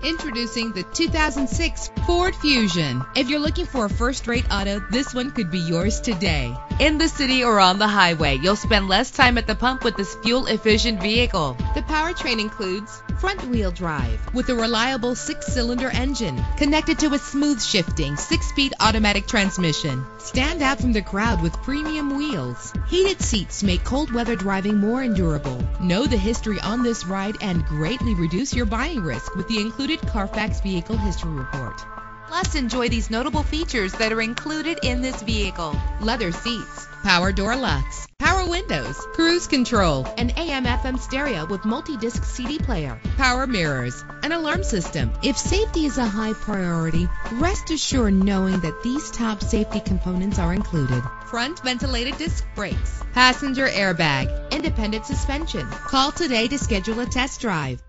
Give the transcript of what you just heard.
Introducing the 2006 Ford Fusion. If you're looking for a first-rate auto, this one could be yours today. In the city or on the highway, you'll spend less time at the pump with this fuel-efficient vehicle. The powertrain includes front-wheel drive with a reliable 6-cylinder engine connected to a smooth shifting 6-speed automatic transmission. Stand out from the crowd with premium wheels. Heated seats make cold weather driving more endurable. Know the history on this ride and greatly reduce your buying risk with the included Carfax Vehicle History Report. Plus, enjoy these notable features that are included in this vehicle: leather seats, power door locks, power windows, cruise control, an AM/FM stereo with multi-disc CD player, power mirrors, an alarm system. If safety is a high priority, rest assured knowing that these top safety components are included: front ventilated disc brakes, passenger airbag, independent suspension. Call today to schedule a test drive.